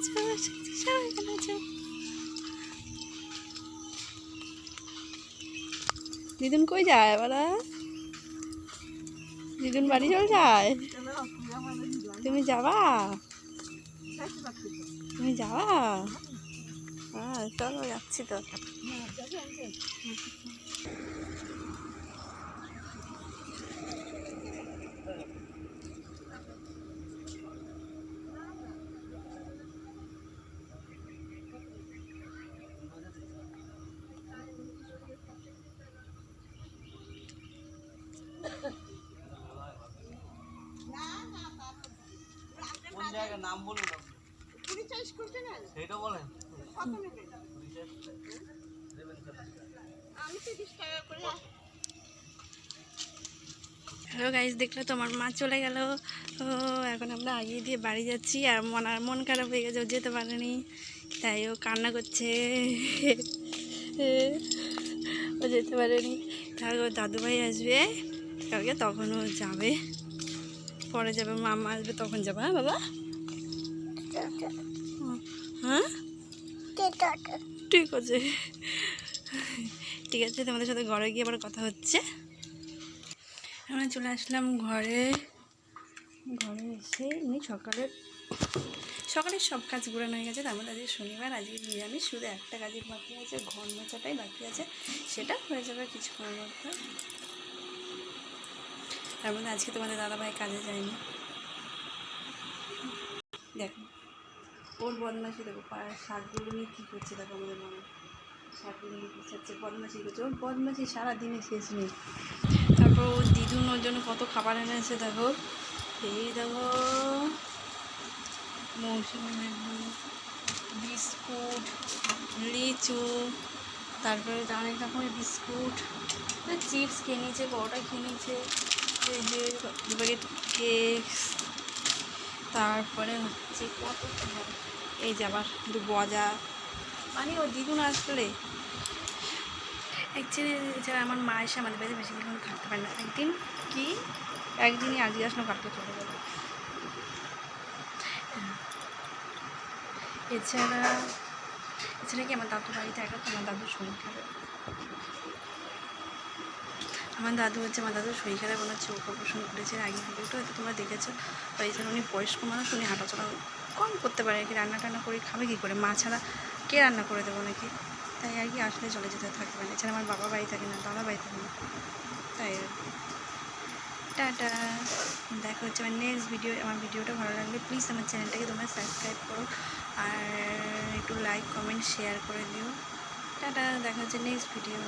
আছো, সবাই কেমন আছো? দিদুন কই যায় বলা? দিদুন বাড়ি চলে যায়? তুমি যাবা? তুমি যাবা? হ্যাঁ চলো যাচ্ছি তো। নাম বলুন সেইটা বলেন। হ্যালো গাইস, দেখলে তো আমার মা চলে গেল। ও এখন আমরা আগিয়ে দিয়ে বাড়ি যাচ্ছি। আর মন খারাপ হয়ে গেছে, ও যেতে পারেনি, তাই ও কান্না করছে। ও যেতে পারেনি, তাই ওর দাদুভাই আসবে কালকে, তখন ও যাবে। পরে যাবে, মামা আসবে তখন যাবে। হ্যাঁ বাবা, হ্যাঁ ঠিক আছে, ঠিক আছে। তোমাদের সাথে ঘরে গিয়ে আবার কথা হচ্ছে। আমরা চলে আসলাম ঘরে এসে এমনি সকালের সব কাজ গুড়ানো হয়ে গেছে। তার মধ্যে আজকে শনিবার, আজকে নিরামিষ, শুধু একটা কাজের বাকি আছে, ঘর মোছাটাই বাকি আছে, সেটা হয়ে যাবে কিছুক্ষণের মধ্যে। তার মধ্যে আজকে তোমাদের দাদাভাই কাজে যায়নি। দেখো ওর বদমাশি, দেখো শাকগুলো নিয়ে কী করছে, দেখো আমাদের মনে শাকগুলো নিয়ে করছে, বদমাশি করছে। ওর বদমাশি সারাদিনে শেষ নেই। তারপর ওর দিদুন ওর জন্য কত খাবার এনেছে দেখো। এই দেখো মৌসুমি লেবু, বিস্কুট, লিচু, তারপরে অনেক রকমের বিস্কুট, চিপস খেয়ে নিয়েছে, পরোটা খেয়ে নিয়েছে, এই যে দু প্যাকেট কেক, তারপরে হচ্ছে কত এই যে আবার দু গজা। মানে ও দিদুন আসলে অ্যাকচুয়ালি এছাড়া আমার মা এসে আমাদের বাড়িতে বেশিক্ষণ থাকতে পারে না। একদিনই আজকে আসলো, কালকে চলে গেল। এছাড়া কি আমার দাদু বাড়িতে একটা, আমার দাদুর শরীর খারাপ। আমার দাদুর শরীর খারাপ, মনে হচ্ছে অপারেশন করেছে আগে ভিডিওটা হয়তো তোমরা দেখেছো। ওই জন্য উনি বয়স্ক মানুষ, উনি হাঁটাচলা কম করতে পারে আর কি। রান্না টান্না করে খাবে কী করে, মা ছাড়া কে রান্না করে দেবো নাকি, তাই আর কি আসলে চলে যেতে থাকবে না। এছাড়া আমার বাবা বাড়ি থাকে না, দাদা বাড়ি থাকে না, তাই টাটা। দেখা হচ্ছে আমার নেক্সট ভিডিও। আমার ভিডিওটা ভালো লাগলে প্লিজ আমার চ্যানেলটাকে তোমরা সাবস্ক্রাইব করো, আর একটু লাইক কমেন্ট শেয়ার করে দিও। টাটা, দেখা হচ্ছে নেক্সট ভিডিও।